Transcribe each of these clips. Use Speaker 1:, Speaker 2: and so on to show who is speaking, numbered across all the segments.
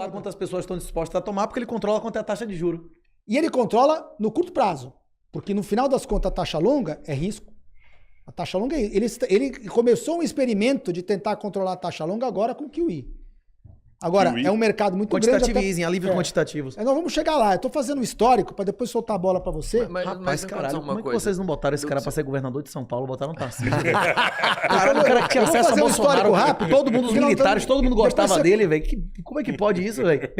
Speaker 1: controlar quantas pessoas estão dispostas a tomar, porque ele controla quanto é a taxa de juros.
Speaker 2: E ele controla no curto prazo, porque no final das contas a taxa longa é risco. A taxa longa, ele começou um experimento de tentar controlar a taxa longa agora com o QE. Agora, é um mercado muito grande.
Speaker 1: Quantitative easing, alívio quantitativos.
Speaker 2: Nós vamos chegar lá. Eu tô fazendo um histórico para depois soltar a bola para você.
Speaker 1: Rapaz, caralho, como é que vocês não botaram esse cara para ser governador de São Paulo? Botaram um Tarcísio. Caralho, o cara que tinha acesso a Bolsonaro, rápido. Todo mundo, os militares, todo mundo gostava dele, velho. Como é que pode isso, velho?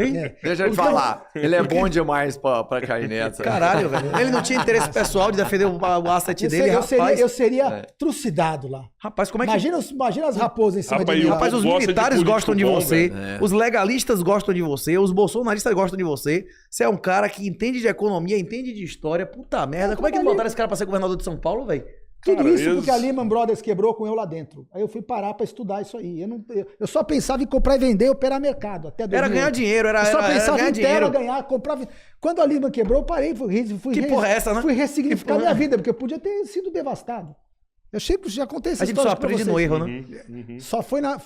Speaker 3: Deixa eu te falar. Ele é bom demais pra cair nessa.
Speaker 1: Caralho, velho. Ele não tinha interesse pessoal de defender o asset dele, rapaz.
Speaker 2: Eu seria trucidado lá.
Speaker 1: Rapaz, como é que...
Speaker 2: Imagina as raposas em cima de mim.
Speaker 1: Rapaz, os militares gostam de você, os legalistas gostam de você, os bolsonaristas gostam de você. Você é um cara que entende de economia, entende de história. Puta merda. Como é que não botaram esse cara pra ser governador de São Paulo, velho?
Speaker 2: Tudo isso porque a Lehman Brothers quebrou com eu lá dentro. Aí eu fui parar pra estudar isso aí. Eu só pensava em comprar e vender e operar mercado. Até 2008.
Speaker 1: Era ganhar dinheiro, era
Speaker 2: só pensava
Speaker 1: ganhar dinheiro.
Speaker 2: Ganhar, comprar. Quando a Lehman quebrou, eu parei.
Speaker 1: Porra é essa, né?
Speaker 2: Fui ressignificar minha vida, porque eu podia ter sido devastado. Eu sempre já contei essa
Speaker 1: história. A gente só aprende no erro, né?
Speaker 2: Só foi na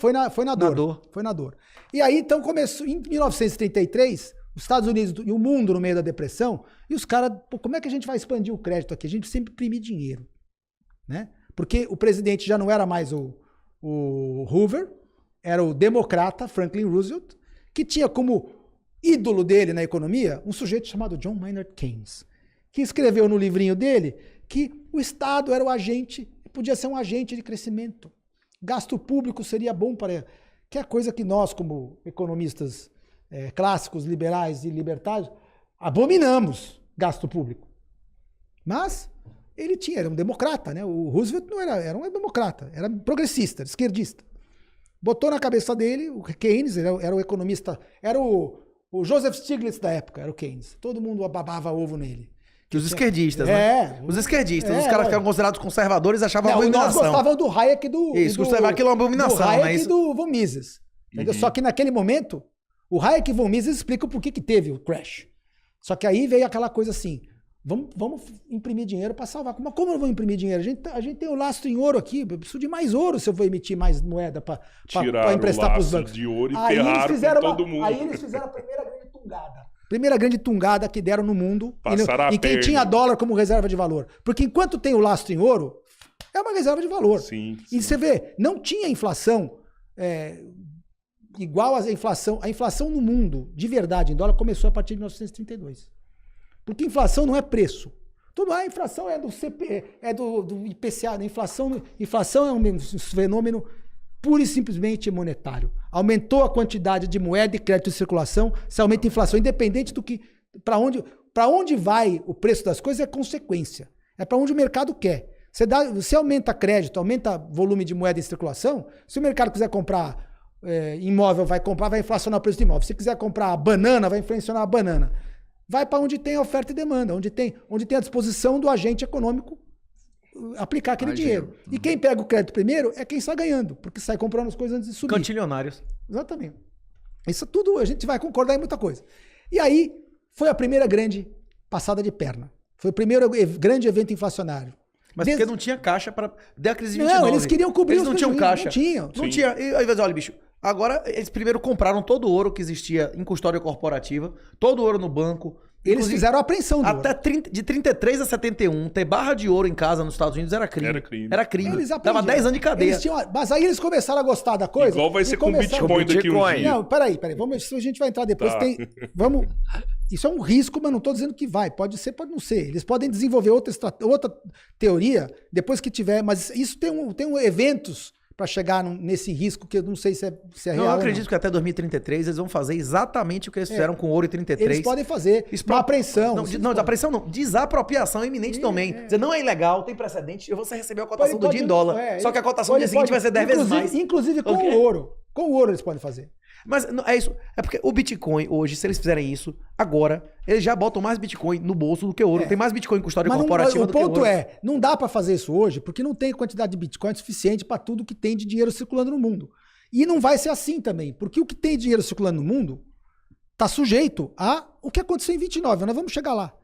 Speaker 2: dor. Foi na dor. E aí, então, começou em 1933, os Estados Unidos e o mundo no meio da depressão, e os caras, como é que a gente vai expandir o crédito aqui? A gente sempre imprimir dinheiro, né? Porque o presidente já não era mais o Hoover, era o democrata Franklin Roosevelt, que tinha como ídolo dele na economia um sujeito chamado John Maynard Keynes, que escreveu no livrinho dele que o Estado era o agente, podia ser um agente de crescimento. Gasto público seria bom para... Que é a coisa que nós, como economistas clássicos, liberais e libertários, abominamos gasto público. Mas ele era um democrata, né? O Roosevelt não era um democrata, era progressista, esquerdista. Botou na cabeça dele, o Keynes era o economista, era o Joseph Stiglitz da época, era o Keynes. Todo mundo babava ovo nele.
Speaker 1: Os esquerdistas, né? Os esquerdistas. Os caras que eram considerados conservadores achavam uma abominação.
Speaker 2: Nós gostavam do Hayek e do...
Speaker 1: Isso, aquilo é uma abominação.
Speaker 2: Do Hayek e do von Mises. Só que naquele momento, o Hayek e von Mises explicam por que teve o crash. Só que aí veio aquela coisa assim, vamos imprimir dinheiro para salvar. Mas como eu vou imprimir dinheiro? A gente tem o lastro em ouro aqui, eu preciso de mais ouro se eu vou emitir mais moeda para emprestar para os bancos.
Speaker 4: De ouro e ferraram com todo mundo.
Speaker 2: Aí eles fizeram a primeira grande tungada. Primeira grande tungada que deram no mundo e quem tinha dólar como reserva de valor. Porque enquanto tem o lastro em ouro, é uma reserva de valor.
Speaker 4: Sim.
Speaker 2: E você vê, não tinha inflação igual a inflação. A inflação no mundo, de verdade, em dólar, começou a partir de 1932. Porque inflação não é preço. A inflação é do CPI, é do IPCA. A inflação é um fenômeno pura e simplesmente monetário. Aumentou a quantidade de moeda e crédito em circulação, se aumenta a inflação, independente do que... Para onde vai o preço das coisas é consequência. É para onde o mercado quer. Você aumenta crédito, aumenta volume de moeda em circulação, se o mercado quiser comprar imóvel, vai inflacionar o preço do imóvel. Se quiser comprar banana, vai inflacionar a banana. Vai para onde tem a oferta e demanda, onde tem a disposição do agente econômico aplicar aquele dinheiro. E quem pega o crédito primeiro é quem está ganhando, porque sai comprando as coisas antes de subir.
Speaker 1: Cantilionários.
Speaker 2: Exatamente. Isso tudo a gente vai concordar em muita coisa. E aí foi a primeira grande passada de perna. Foi o primeiro grande evento inflacionário.
Speaker 1: Mas porque não tinha caixa para... Deu a crise de 29.
Speaker 2: Não, eles queriam cobrir
Speaker 1: eles não tinham caixa.
Speaker 2: Não
Speaker 1: tinha. E aí, olha, bicho, agora eles primeiro compraram todo o ouro que existia em custódia corporativa, todo o ouro no banco.
Speaker 2: Eles fizeram a apreensão do
Speaker 1: até ouro. De 33 a 71, ter barra de ouro em casa nos Estados Unidos era crime.
Speaker 4: Era crime.
Speaker 2: Eles
Speaker 1: dava 10 anos de cadeia.
Speaker 2: Mas aí eles começaram a gostar da coisa.
Speaker 4: Igual vai ser com o Bitcoin daqui um dia.
Speaker 2: Não, peraí. A gente vai entrar depois.
Speaker 4: Tá.
Speaker 2: Isso é um risco, mas não estou dizendo que vai. Pode ser, pode não ser. Eles podem desenvolver outra teoria depois que tiver. Mas isso tem eventos para chegar nesse risco que eu não sei se é real.
Speaker 1: Eu acredito que até 2033 eles vão fazer exatamente o que eles fizeram com o ouro em 33.
Speaker 2: Eles podem fazer uma apreensão.
Speaker 1: Não, apreensão não. Desapropriação iminente também. Dizer, não é ilegal, tem precedente, você recebeu a cotação do dia em dólar. Só que a cotação do dia seguinte vai ser 10 vezes mais.
Speaker 2: Inclusive com o ouro. Com o ouro eles podem fazer.
Speaker 1: Mas é isso. É porque o Bitcoin hoje, se eles fizerem isso, agora, eles já botam mais Bitcoin no bolso do que ouro. Tem mais Bitcoin em custódia corporativa do que ouro.
Speaker 2: O ponto não dá para fazer isso hoje, porque não tem quantidade de Bitcoin suficiente para tudo que tem de dinheiro circulando no mundo. E não vai ser assim também, porque o que tem de dinheiro circulando no mundo está sujeito a o que aconteceu em 29. Nós vamos chegar lá.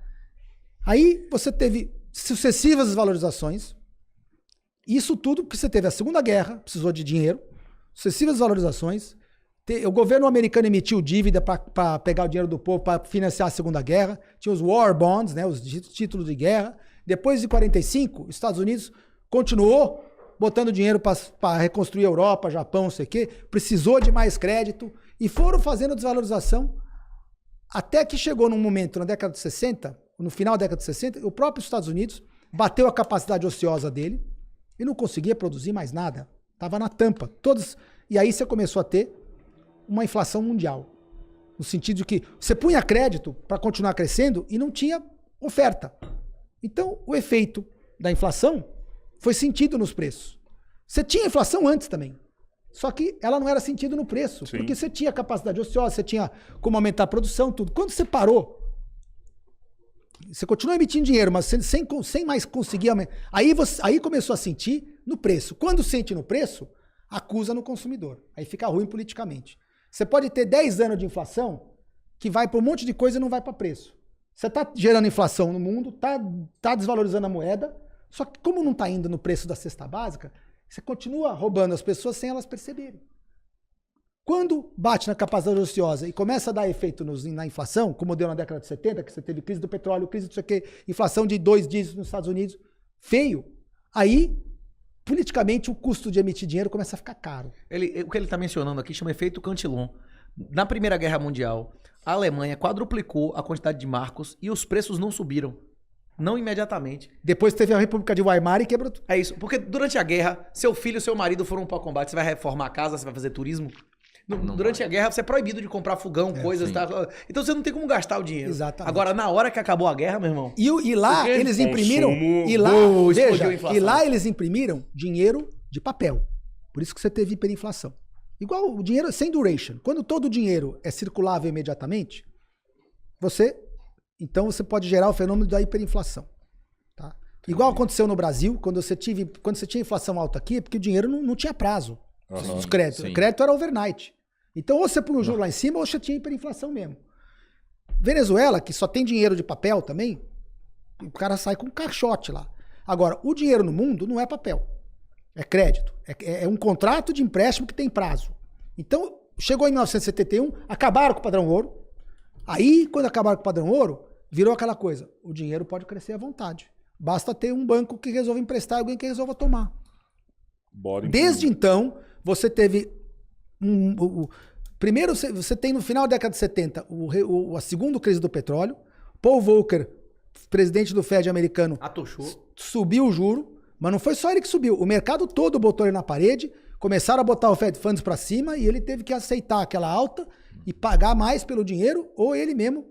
Speaker 2: Aí você teve sucessivas desvalorizações. Isso tudo porque você teve a Segunda Guerra, precisou de dinheiro, sucessivas desvalorizações. O governo americano emitiu dívida para pegar o dinheiro do povo para financiar a Segunda Guerra. Tinha os war bonds, né, os títulos de guerra. Depois de 45, os Estados Unidos continuou botando dinheiro para reconstruir a Europa, Japão, não sei o quê. Precisou de mais crédito e foram fazendo desvalorização até que chegou num momento, na década de 60, no final da década de 60, o próprio Estados Unidos bateu a capacidade ociosa dele e não conseguia produzir mais nada. Estava na tampa. E aí você começou a ter uma inflação mundial. No sentido de que você punha crédito para continuar crescendo e não tinha oferta. Então, o efeito da inflação foi sentido nos preços. Você tinha inflação antes também. Só que ela não era sentido no preço. Sim. Porque você tinha capacidade ociosa, você tinha como aumentar a produção, tudo. Quando você parou, você continua emitindo dinheiro, mas sem mais conseguir aumentar. Aí começou a sentir no preço. Quando sente no preço, acusa no consumidor. Aí fica ruim politicamente. Você pode ter 10 anos de inflação que vai para um monte de coisa e não vai para preço. Você está gerando inflação no mundo, tá desvalorizando a moeda, só que como não está indo no preço da cesta básica, você continua roubando as pessoas sem elas perceberem. Quando bate na capacidade ociosa e começa a dar efeito na inflação, como deu na década de 70, que você teve crise do petróleo, crise do sei o quê, inflação de 2 dígitos nos Estados Unidos, feio, aí politicamente, o custo de emitir dinheiro começa a ficar caro.
Speaker 1: O que ele está mencionando aqui chama efeito Cantillon. Na Primeira Guerra Mundial, a Alemanha quadruplicou a quantidade de marcos e os preços não subiram. Não imediatamente.
Speaker 2: Depois teve a República de Weimar e quebrou tudo.
Speaker 1: É isso. Porque durante a guerra, seu filho e seu marido foram para o combate. Você vai reformar a casa, você vai fazer turismo. Durante a guerra, você é proibido de comprar fogão, coisas. Tá? Então você não tem como gastar o dinheiro.
Speaker 2: Exatamente.
Speaker 1: Agora, na hora que acabou a guerra, meu irmão...
Speaker 2: E lá eles imprimiram... E lá eles imprimiram dinheiro de papel. Por isso que você teve hiperinflação. Igual o dinheiro sem duration. Quando todo o dinheiro é circulável imediatamente, então você pode gerar o fenômeno da hiperinflação. Tá? Igual aconteceu no Brasil, quando você tinha inflação alta aqui, porque o dinheiro não tinha prazo. Os créditos. O crédito era overnight. Então, ou você põe o juro lá em cima, ou você tinha hiperinflação mesmo. Venezuela, que só tem dinheiro de papel também, o cara sai com um caixote lá. Agora, o dinheiro no mundo não é papel. É crédito. É um contrato de empréstimo que tem prazo. Então, chegou em 1971, acabaram com o padrão ouro. Aí, quando acabaram com o padrão ouro, virou aquela coisa. O dinheiro pode crescer à vontade. Basta ter um banco que resolva emprestar e alguém que resolva tomar. Desde então, você teve... Primeiro, você tem no final da década de 70 a segunda crise do petróleo. Paul Volcker, presidente do Fed americano, subiu o juro, mas não foi só ele que subiu. O mercado todo botou ele na parede, começaram a botar o Fed Funds para cima e ele teve que aceitar aquela alta e pagar mais pelo dinheiro, ou ele mesmo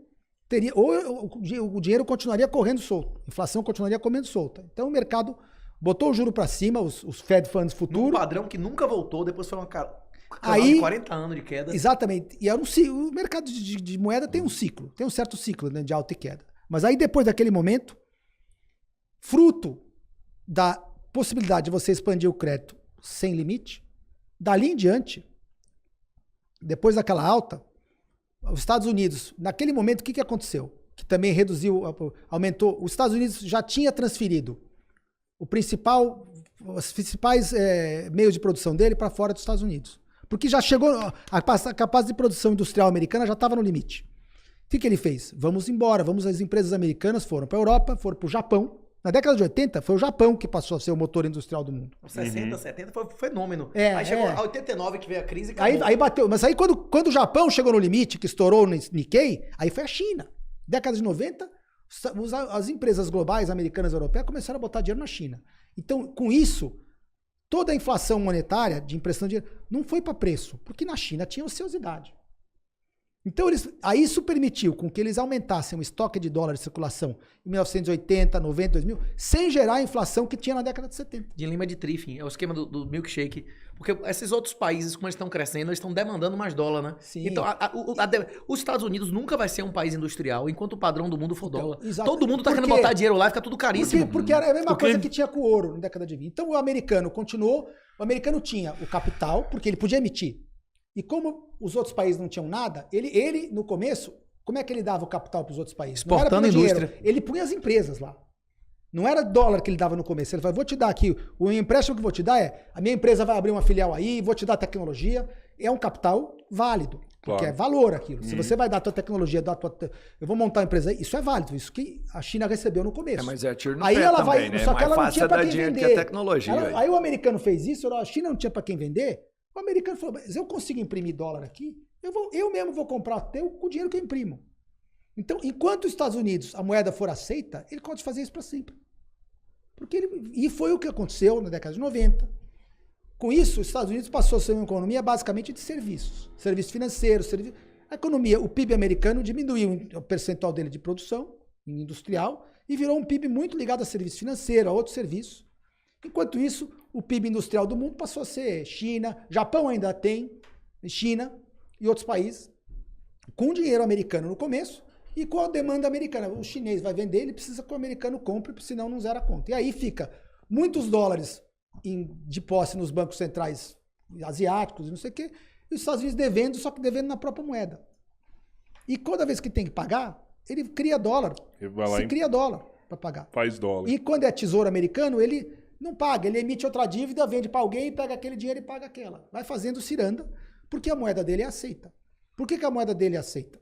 Speaker 2: teria, ou o dinheiro continuaria correndo solto, a inflação continuaria comendo solta. Então o mercado botou o juro para cima, os Fed Funds futuros.
Speaker 1: Um padrão que nunca voltou, depois foi uma
Speaker 2: aí,
Speaker 1: 40 anos de queda.
Speaker 2: Exatamente. E o mercado de moeda tem um ciclo, tem um certo ciclo, né, de alta e queda. Mas aí depois daquele momento, fruto da possibilidade de você expandir o crédito sem limite, dali em diante, depois daquela alta, os Estados Unidos, naquele momento, o que aconteceu? Que também aumentou. Os Estados Unidos já tinha transferido os principais meios de produção dele para fora dos Estados Unidos. Porque já chegou, a capacidade de produção industrial americana já estava no limite. O que ele fez? Vamos embora, as empresas americanas foram para a Europa, foram para o Japão. Na década de 80, foi o Japão que passou a ser o motor industrial do mundo.
Speaker 1: 60, 70 foi um fenômeno. Aí chegou a 89 que veio a crise e
Speaker 2: aí bateu. Mas aí quando o Japão chegou no limite, que estourou no Nikkei, aí foi a China. Década de 90, as empresas globais, americanas e europeias, começaram a botar dinheiro na China. Então, com isso, toda a inflação monetária de impressão de dinheiro não foi para preço, porque na China tinha ociosidade. Então, aí isso permitiu com que eles aumentassem o estoque de dólar de circulação em 1980, 90, 2000, sem gerar a inflação que tinha na década de 70.
Speaker 1: De Lima de Triffin, é o esquema do milkshake. Porque esses outros países, como eles estão crescendo, eles estão demandando mais dólar, né?
Speaker 2: Sim.
Speaker 1: Então, os Estados Unidos nunca vai ser um país industrial enquanto o padrão do mundo for dólar.
Speaker 2: Exato.
Speaker 1: Todo mundo tá querendo botar dinheiro lá e fica tudo caríssimo.
Speaker 2: Porque era a mesma coisa que tinha com o ouro na década de 20. Então, o americano continuou. O americano tinha o capital, porque ele podia emitir. E como os outros países não tinham nada, ele no começo, como é que ele dava o capital para os outros países?
Speaker 1: Exportando indústria.
Speaker 2: Ele punha as empresas lá. Não era dólar que ele dava no começo. Ele falou, vou te dar aqui, o empréstimo que vou te dar a minha empresa vai abrir uma filial aí, vou te dar tecnologia. é um capital válido. Porque é valor aquilo. Se você vai dar a tua tecnologia, eu vou montar uma empresa, isso é válido. Isso que a China recebeu no começo.
Speaker 3: Mas é tiro no
Speaker 2: aí
Speaker 3: pé
Speaker 2: ela
Speaker 3: também,
Speaker 2: vai,
Speaker 3: né?
Speaker 2: só que ela não tinha pra quem vender.
Speaker 3: Que a tecnologia.
Speaker 2: Aí o americano fez isso, a China não tinha pra quem vender. O americano falou, mas eu consigo imprimir dólar aqui, eu mesmo vou comprar teu com o dinheiro que eu imprimo. Então, enquanto os Estados Unidos, a moeda for aceita, ele pode fazer isso para sempre. E foi o que aconteceu na década de 90. Com isso, os Estados Unidos passou a ser uma economia basicamente de serviços. Serviço financeiro, a economia, o PIB americano diminuiu o percentual dele de produção industrial e virou um PIB muito ligado a serviço financeiro, a outros serviços. Enquanto isso, o PIB industrial do mundo passou a ser China, Japão ainda tem, China e outros países, com dinheiro americano no começo e com a demanda americana. O chinês vai vender, ele precisa que o americano compre, senão não zera a conta. E aí fica muitos dólares de posse nos bancos centrais asiáticos e não sei o quê, e os Estados Unidos devendo, só que devendo na própria moeda. E toda vez que tem que pagar, ele cria dólar. Cria dólar para pagar.
Speaker 4: Faz dólar.
Speaker 2: E quando é tesouro americano, ele não paga, ele emite outra dívida, vende para alguém, pega aquele dinheiro e paga aquela. Vai fazendo ciranda, porque a moeda dele é aceita. Por que a moeda dele é aceita?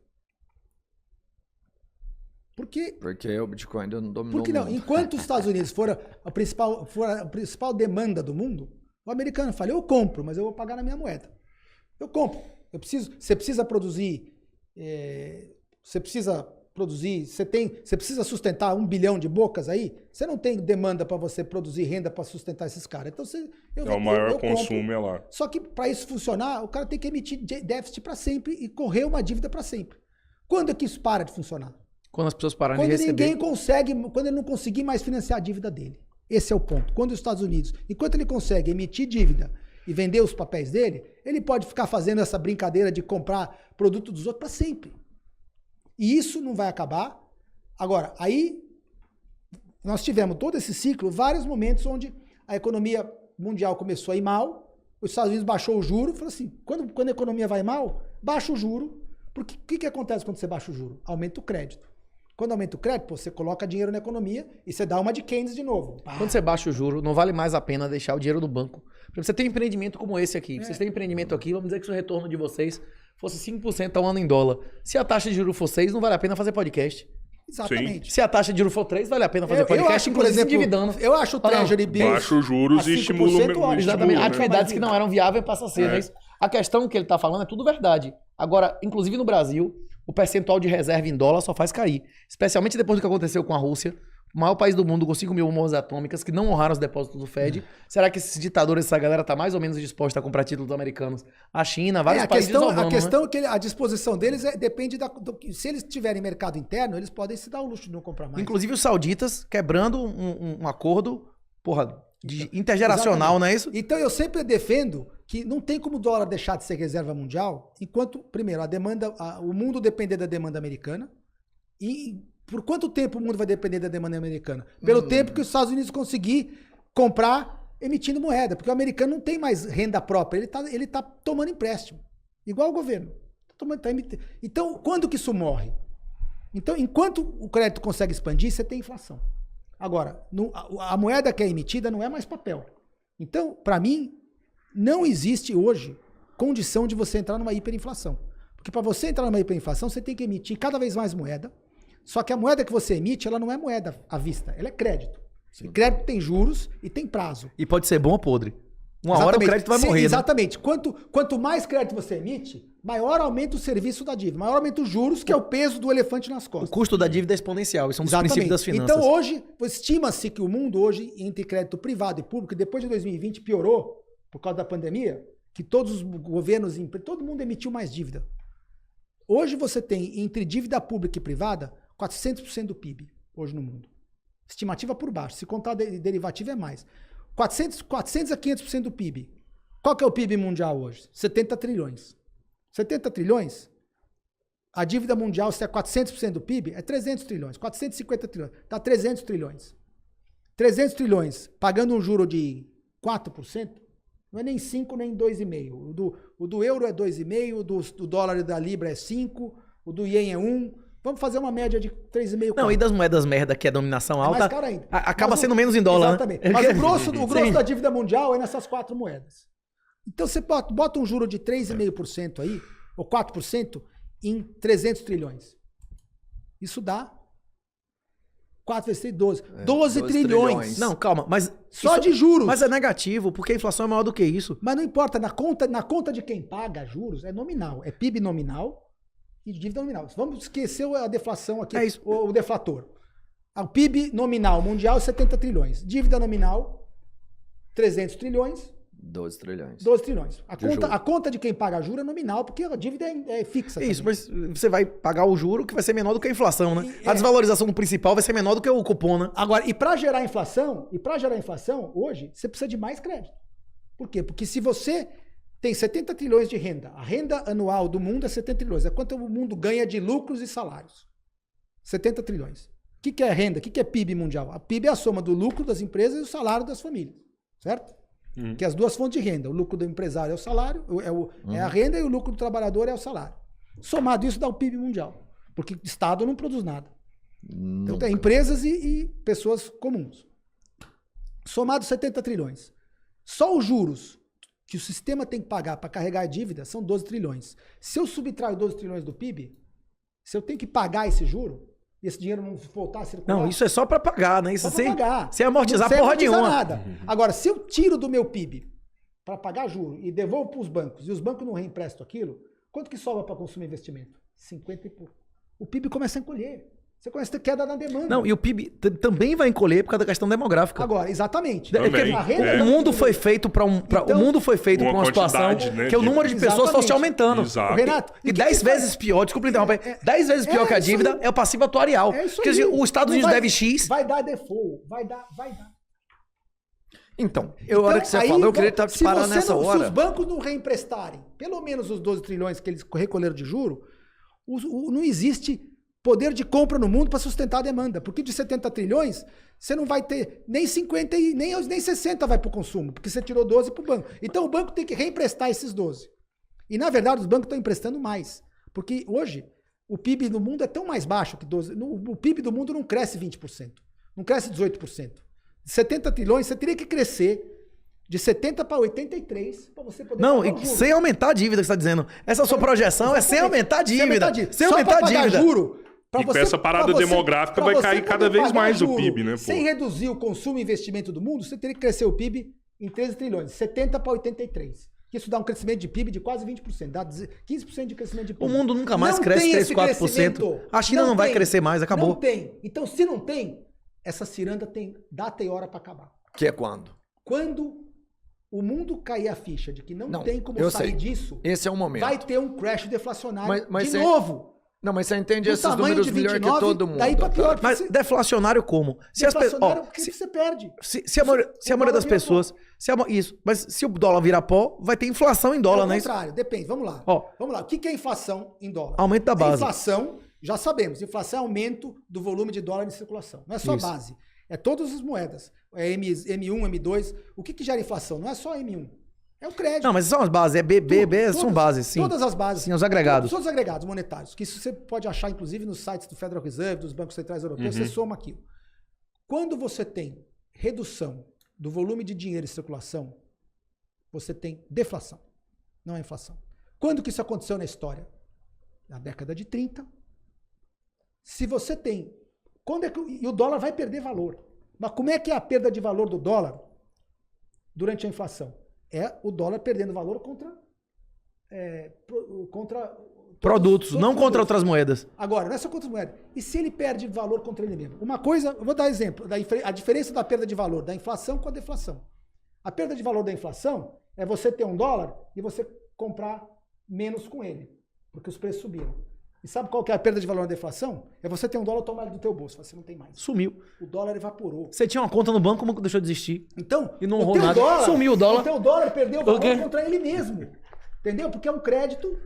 Speaker 2: Porque
Speaker 3: o Bitcoin ainda não dominou.
Speaker 2: Porque não, enquanto os Estados Unidos for a principal demanda do mundo, o americano fala, eu compro, mas eu vou pagar na minha moeda. Eu compro. Você precisa produzir, você precisa sustentar 1 bilhão de bocas aí, você não tem demanda para você produzir renda para sustentar esses caras. Então
Speaker 4: o maior consumo é lá.
Speaker 2: Só que para isso funcionar, o cara tem que emitir déficit para sempre e correr uma dívida para sempre. Quando é que isso para de funcionar?
Speaker 1: Quando as pessoas pararem de receber.
Speaker 2: Quando ele não conseguir mais financiar a dívida dele. Esse é o ponto. Quando os Estados Unidos, enquanto ele consegue emitir dívida e vender os papéis dele, ele pode ficar fazendo essa brincadeira de comprar produto dos outros para sempre. E isso não vai acabar. Agora, aí nós tivemos todo esse ciclo, vários momentos onde a economia mundial começou a ir mal, os Estados Unidos baixou o juro, falou assim, quando a economia vai mal, baixa o juro, porque o que acontece quando você baixa o juro? Aumenta o crédito. Quando aumenta o crédito, você coloca dinheiro na economia e você dá uma de Keynes de novo.
Speaker 1: Quando você baixa o juro, não vale mais a pena deixar o dinheiro no banco. Você tem um empreendimento como esse aqui. Vocês têm um empreendimento aqui, vamos dizer que o retorno de vocês fosse 5% ao ano em dólar. Se a taxa de juros for 6, não vale a pena fazer podcast.
Speaker 2: Exatamente.
Speaker 1: Sim. Se a taxa de juros for 3, vale a pena fazer podcast,
Speaker 2: acho, por exemplo, endividando. Eu acho o Treasury Bills...
Speaker 4: Baixa os juros e estimula o mercado.
Speaker 1: Exatamente. Atividades que não eram viáveis passam a ser. Né? A questão que ele está falando é tudo verdade. Agora, inclusive no Brasil, o percentual de reserva em dólar só faz cair. Especialmente depois do que aconteceu com a Rússia. O maior país do mundo com 5 mil bombas atômicas que não honraram os depósitos do Fed. Será que esses ditadores, essa galera tá mais ou menos disposta a comprar títulos americanos? A China, vários países desovando,
Speaker 2: a questão é que a disposição deles depende se eles tiverem mercado interno, eles podem se dar o luxo de não comprar mais.
Speaker 1: Inclusive os sauditas quebrando um acordo, intergeracional, não é isso?
Speaker 2: Então eu sempre defendo que não tem como o dólar deixar de ser reserva mundial enquanto, primeiro, o mundo depender da demanda americana. E por quanto tempo o mundo vai depender da demanda americana? Pelo tempo que os Estados Unidos conseguir comprar emitindo moeda, porque o americano não tem mais renda própria, ele tá tomando empréstimo, igual o governo. Então, quando que isso morre? Então, enquanto o crédito consegue expandir, você tem inflação. Agora, a moeda que é emitida não é mais papel. Então, para mim, não existe hoje condição de você entrar numa hiperinflação. Porque para você entrar numa hiperinflação, você tem que emitir cada vez mais moeda. Só que a moeda que você emite, ela não é moeda à vista, ela é crédito. E crédito tem juros e tem prazo.
Speaker 1: E pode ser bom ou podre. Uma hora o crédito vai morrer.
Speaker 2: Exatamente. Né? Quanto mais crédito você emite, maior aumenta o serviço da dívida, maior aumenta os juros, que é o peso do elefante nas costas.
Speaker 1: O custo da dívida é exponencial, isso é um dos princípios das finanças.
Speaker 2: Então hoje, estima-se que o mundo hoje, entre crédito privado e público, depois de 2020 piorou, por causa da pandemia, que todos os governos, todo mundo emitiu mais dívida. Hoje você tem, entre dívida pública e privada, 400% do PIB, hoje no mundo. Estimativa por baixo, se contar derivativo é mais. 400 a 500% do PIB. Qual que é o PIB mundial hoje? 70 trilhões. 70 trilhões, a dívida mundial, se é 400% do PIB, é 300 trilhões. 450 trilhões, dá 300 trilhões. 300 trilhões, pagando um juro de 4%, não é nem 5, nem 2,5. O do euro é 2,5, do dólar e da libra é 5, o do ien é 1. Vamos fazer uma média de 3,5.
Speaker 1: Não, e das moedas merda, que é dominação alta, mais caro ainda. Acaba sendo menos em dólar.
Speaker 2: Exatamente. Né? Mas o grosso da dívida mundial é nessas 4 moedas. Então você bota um juro de 3,5% aí, ou 4%, em 300 trilhões. Isso dá 4 vezes 3, 12. 12 trilhões.
Speaker 1: Não, calma, mas...
Speaker 2: Só de juros.
Speaker 1: Mas é negativo, porque a inflação é maior do que isso.
Speaker 2: Mas não importa, na conta de quem paga juros é nominal. É PIB nominal e dívida nominal. Vamos esquecer a deflação aqui, o deflator. O PIB nominal mundial é 70 trilhões. Dívida nominal, 300 trilhões.
Speaker 3: 12 trilhões.
Speaker 2: 12 trilhões. A conta de quem paga juro é nominal, porque a dívida é fixa.
Speaker 1: Isso,
Speaker 2: também.
Speaker 1: mas você vai pagar o juro que vai ser menor do que a inflação, né? A desvalorização do principal vai ser menor do que o cupom, né?
Speaker 2: Agora, e para gerar inflação, hoje, você precisa de mais crédito. Por quê? Porque se você tem 70 trilhões de renda, a renda anual do mundo é 70 trilhões. É quanto o mundo ganha de lucros e salários. 70 trilhões. O que é renda? O que é PIB mundial? A PIB é a soma do lucro das empresas e o salário das famílias. Certo? Que as duas fontes de renda. O lucro do empresário é o salário, é a renda, e o lucro do trabalhador é o salário. Somado isso dá o PIB mundial. Porque o Estado não produz nada. Então tem empresas e pessoas comuns. Somado 70 trilhões. Só os juros que o sistema tem que pagar para carregar a dívida são 12 trilhões. Se eu subtraio 12 trilhões do PIB, se eu tenho que pagar esse juro, e esse dinheiro não voltar a circular...
Speaker 1: Não, isso é só para pagar, né? Isso sem amortizar
Speaker 2: não
Speaker 1: porra nenhuma.
Speaker 2: Nada. Agora, se eu tiro do meu PIB para pagar juro e devolvo para os bancos, e os bancos não reemprestam aquilo, quanto que sobra para consumir investimento? 50 e pouco. O PIB começa a encolher. Você começa a ter queda na demanda.
Speaker 1: Não, e o PIB também vai encolher por causa da questão demográfica.
Speaker 2: Agora, exatamente.
Speaker 4: Também,
Speaker 2: renda
Speaker 1: o mundo foi feito para uma situação,
Speaker 4: né,
Speaker 1: que o número de pessoas fosse aumentando.
Speaker 4: Exato.
Speaker 2: Renato,
Speaker 1: E 10 vezes pior, desculpa interromper, 10 vezes pior que a dívida é o passivo atuarial. Porque os Estados Unidos deve X.
Speaker 2: Vai dar default, vai dar.
Speaker 3: Então, a hora que você falou, eu queria te parar nessa hora.
Speaker 2: Se os bancos não reemprestarem, pelo menos os 12 trilhões que eles recolheram de juro, não existe poder de compra no mundo para sustentar a demanda. Porque de 70 trilhões, você não vai ter nem 50 e nem 60 vai para o consumo, porque você tirou 12 para o banco. Então o banco tem que reemprestar esses 12. E na verdade os bancos estão emprestando mais. Porque hoje o PIB do mundo é tão mais baixo que 12. O PIB do mundo não cresce 20%, não cresce 18%. De 70 trilhões, você teria que crescer de 70 para 83 para você poder
Speaker 1: Não,
Speaker 2: pagar o
Speaker 1: e
Speaker 2: juro.
Speaker 1: sem aumentar a dívida que você está dizendo. Essa sua projeção é sem aumentar a dívida. Sem
Speaker 2: Só
Speaker 1: aumentar a
Speaker 2: pra pagar
Speaker 1: dívida.
Speaker 2: juro.
Speaker 4: E com essa parada demográfica vai cair cada vez mais o PIB, né, pô?
Speaker 2: Sem reduzir o consumo e investimento do mundo, você teria que crescer o PIB em 13 trilhões, 70 para 83. Isso dá um crescimento de PIB de quase 20%, dá 15% de crescimento de PIB.
Speaker 1: O mundo nunca mais
Speaker 2: Não
Speaker 1: cresce
Speaker 2: tem
Speaker 1: 3,
Speaker 2: esse
Speaker 1: 4%.
Speaker 2: crescimento.
Speaker 1: A China não vai crescer mais, acabou.
Speaker 2: Não tem. Então, se não tem, essa ciranda tem data e hora para acabar.
Speaker 3: Que é quando?
Speaker 2: Quando o mundo cair a ficha de que não tem como
Speaker 3: eu
Speaker 2: sair
Speaker 3: sei.
Speaker 2: disso,
Speaker 3: Esse é o momento.
Speaker 2: vai ter um crash deflacionário
Speaker 3: Mas
Speaker 2: de
Speaker 3: você-
Speaker 2: novo.
Speaker 3: Não, mas você entende
Speaker 2: Do
Speaker 3: esses
Speaker 2: tamanho
Speaker 3: números
Speaker 2: de
Speaker 3: melhor
Speaker 2: 29,
Speaker 3: que todo mundo.
Speaker 2: daí pra pior.
Speaker 3: tá?
Speaker 1: Mas deflacionário como? Se as pessoas,
Speaker 2: Deflacionário porque você perde.
Speaker 1: se a maioria das pessoas, isso, mas se o dólar virar pó, vai ter inflação em dólar,
Speaker 2: Ao
Speaker 1: né?
Speaker 2: contrário, depende. Vamos lá.
Speaker 1: Ó.
Speaker 2: Vamos lá. O que é inflação em dólar?
Speaker 1: Aumento da base.
Speaker 2: Inflação, já sabemos. Inflação é aumento do volume de dólar em circulação. Não é só
Speaker 1: Isso.
Speaker 2: base. É todas as moedas. É M1, M2. O que gera inflação? Não é só M1. É o crédito.
Speaker 1: Não, mas são as bases, são bases, sim.
Speaker 2: Todas as bases.
Speaker 1: Sim, os agregados.
Speaker 2: Todos os agregados monetários. Que isso você pode achar, inclusive, nos sites do Federal Reserve, dos bancos centrais europeus, você soma aquilo. Quando você tem redução do volume de dinheiro em circulação, você tem deflação, não é inflação. Quando que isso aconteceu na história? Na década de 30. Se você tem... E o dólar vai perder valor. Mas como é que é a perda de valor do dólar durante a inflação? É o dólar perdendo valor contra
Speaker 1: Produtos,
Speaker 2: todos
Speaker 1: não
Speaker 2: os
Speaker 1: contra
Speaker 2: produtos.
Speaker 1: outras moedas.
Speaker 2: Agora, não é só contra as moedas. E se ele perde valor contra ele mesmo? Uma coisa, eu vou dar exemplo, a diferença da perda de valor da inflação com a deflação. A perda de valor da inflação é você ter $1 e você comprar menos com ele, porque os preços subiram. E sabe qual que é a perda de valor da deflação? É você ter $1 tomado do teu bolso, você não tem mais.
Speaker 1: Sumiu.
Speaker 2: O dólar evaporou.
Speaker 1: Você tinha uma conta no banco, como deixou de existir?
Speaker 2: Então,
Speaker 1: E não
Speaker 2: o
Speaker 1: rolou
Speaker 2: teu
Speaker 1: nada.
Speaker 2: dólar,
Speaker 1: Sumiu o dólar.
Speaker 2: O teu dólar perdeu o valor
Speaker 1: quê?
Speaker 2: contra ele mesmo. Entendeu? Porque é um crédito.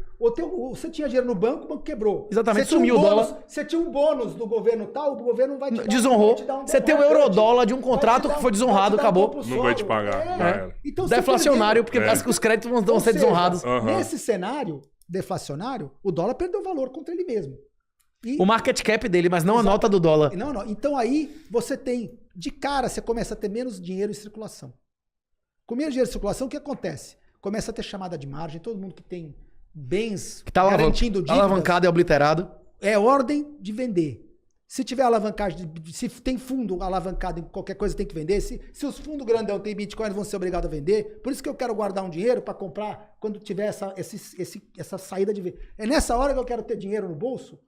Speaker 2: Você tinha dinheiro no banco, o banco quebrou.
Speaker 1: Exatamente,
Speaker 2: Você tinha
Speaker 1: sumiu o
Speaker 2: bônus,
Speaker 1: dólar.
Speaker 2: Você tinha um bônus do governo tal, o governo vai te dar,
Speaker 1: Desonrou.
Speaker 2: vai te dar um
Speaker 1: Você tem o
Speaker 2: vai te-
Speaker 1: eurodólar de um
Speaker 2: vai te
Speaker 1: contrato
Speaker 2: dar
Speaker 1: que foi desonrado,
Speaker 2: vai te dar
Speaker 1: acabou.
Speaker 2: compulsório.
Speaker 4: Não vai te pagar, já era.
Speaker 2: Então, você
Speaker 1: Deflacionário, porque
Speaker 2: perdeu.
Speaker 1: parece que os créditos vão
Speaker 2: Ou
Speaker 1: ser
Speaker 2: seja,
Speaker 1: desonrados.
Speaker 2: Nesse cenário deflacionário, o dólar perdeu valor contra ele mesmo. E-
Speaker 1: O market cap dele, mas não a
Speaker 2: Exato.
Speaker 1: nota do dólar.
Speaker 2: Não. Então aí você tem, de cara, você começa a ter menos dinheiro em circulação. Com menos dinheiro em circulação, o que acontece? começa a ter chamada de margem, todo mundo que tem bens
Speaker 1: Que tá
Speaker 2: garantindo dívidas,
Speaker 1: alavancado e obliterado.
Speaker 2: é ordem de vender. Se tiver alavancagem, se tem fundo alavancado em qualquer coisa, tem que vender. Se os fundos grandão têm Bitcoin, vão ser obrigados a vender. Por isso que eu quero guardar um dinheiro para comprar quando tiver essa saída de venda. É nessa hora que eu quero ter dinheiro no bolso,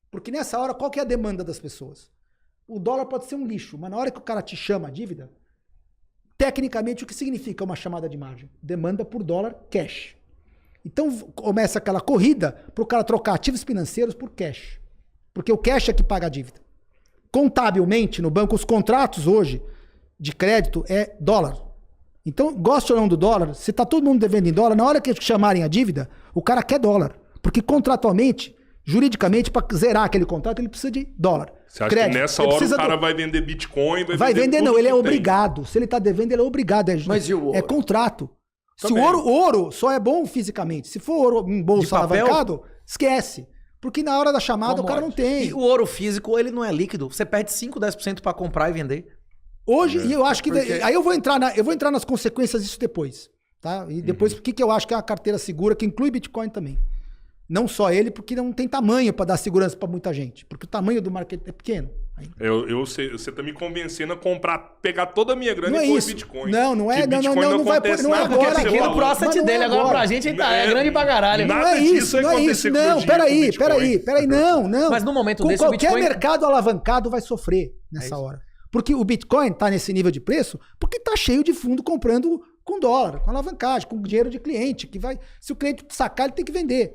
Speaker 2: porque nessa hora, qual que é a demanda das pessoas? O dólar pode ser um lixo, mas na hora que o cara te chama a dívida, tecnicamente, o que significa uma chamada de margem? Demanda por dólar cash. Então começa aquela corrida para o cara trocar ativos financeiros por cash. Porque o cash é que paga a dívida. Contabilmente, no banco, os contratos hoje de crédito é dólar. Então, gosta ou não do dólar, se está todo mundo devendo em dólar, na hora que chamarem a dívida, o cara quer dólar. Porque contratualmente, juridicamente, para zerar aquele contrato, ele precisa de dólar.
Speaker 4: Você acha que nessa hora o cara vai vender Bitcoin?
Speaker 2: Vai vender não, ele é obrigado. Se ele está devendo, ele é obrigado.
Speaker 1: Mas e o ouro?
Speaker 2: É contrato.
Speaker 3: Também.
Speaker 2: Se o ouro só é bom fisicamente. Se for ouro em bolsa
Speaker 1: De papel?
Speaker 2: alavancado, esquece. Porque na hora da chamada o cara não tem.
Speaker 1: E o ouro físico, ele não é líquido. Você perde 5, 10% para comprar e vender.
Speaker 2: Hoje, e eu acho que...
Speaker 3: Porque-
Speaker 2: Aí eu vou entrar nas consequências disso depois. Tá? E depois, por que eu acho que é uma carteira segura, que inclui Bitcoin também. Não só ele, porque não tem tamanho para dar segurança para muita gente. Porque o tamanho do market é pequeno.
Speaker 4: Eu sei, você tá me convencendo a comprar, pegar toda a minha grana
Speaker 2: Não é
Speaker 4: e pôr em
Speaker 2: isso.
Speaker 4: Bitcoin.
Speaker 2: Não é.
Speaker 4: Que
Speaker 2: Não
Speaker 4: Bitcoin
Speaker 2: vai pôr.
Speaker 4: acontece
Speaker 2: Não é
Speaker 4: nada
Speaker 1: Porque
Speaker 2: agora.
Speaker 4: que
Speaker 1: tem
Speaker 4: você
Speaker 1: aqui no
Speaker 4: falou.
Speaker 1: próximo
Speaker 2: Mas não é
Speaker 1: dele. Agora
Speaker 2: agora.
Speaker 1: pra gente é grande pra caralho.
Speaker 4: Nada
Speaker 2: Não é
Speaker 4: disso
Speaker 2: isso,
Speaker 4: vai
Speaker 2: não é
Speaker 4: acontecer
Speaker 2: isso.
Speaker 4: com o
Speaker 2: Não,
Speaker 4: dinheiro com Bitcoin.
Speaker 2: peraí. Não.
Speaker 1: Mas no momento
Speaker 2: Com
Speaker 1: desse, o
Speaker 2: qualquer
Speaker 1: Bitcoin...
Speaker 2: mercado alavancado vai sofrer nessa hora. Porque o Bitcoin tá nesse nível de preço porque tá cheio de fundo comprando com dólar, com alavancagem, com dinheiro de cliente, que vai... Se o cliente sacar, ele tem que vender.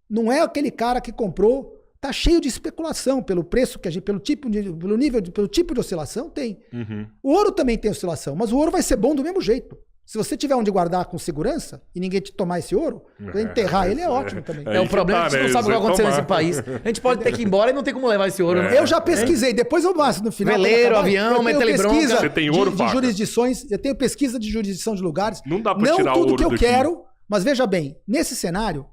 Speaker 2: Não é aquele cara que comprou, tá cheio de especulação pelo preço que a gente, pelo tipo de oscilação, tem.
Speaker 4: Uhum.
Speaker 2: O ouro também tem oscilação, mas o ouro vai ser bom do mesmo jeito. Se você tiver onde guardar com segurança e ninguém te tomar esse ouro, enterrar ele é ótimo também.
Speaker 1: É um problema que a gente não sabe o que vai acontecer nesse país. A gente pode ter que ir embora e não tem como levar esse ouro. né?
Speaker 2: Eu já pesquisei, depois eu mostro no final.
Speaker 1: Veleiro,
Speaker 2: quando acabar,
Speaker 1: avião,
Speaker 2: eu tenho
Speaker 1: metelebronca.
Speaker 2: pesquisa
Speaker 4: Você tem ouro,
Speaker 2: de
Speaker 4: Paca?
Speaker 2: jurisdições, eu tenho pesquisa de jurisdição de lugares.
Speaker 4: Não dá pra tirar
Speaker 2: tudo
Speaker 4: ouro
Speaker 2: que eu
Speaker 4: daqui.
Speaker 2: quero, mas veja bem, nesse cenário...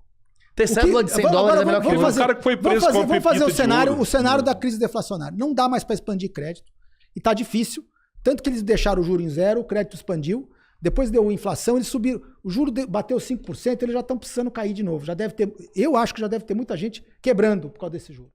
Speaker 1: Ter cédula de 100 dólares é melhor que
Speaker 4: Teve
Speaker 1: ouro.
Speaker 4: um cara que foi preso com uma
Speaker 2: vamos fazer
Speaker 4: pepita de ouro.
Speaker 2: o cenário da crise deflacionária. Não dá mais para expandir crédito. E tá difícil. Tanto que eles deixaram o juro em zero, o crédito expandiu. Depois deu inflação, eles subiram. O juro bateu 5%, eles já estão precisando cair de novo. Já deve ter, eu acho que já deve ter muita gente quebrando por causa desse juro.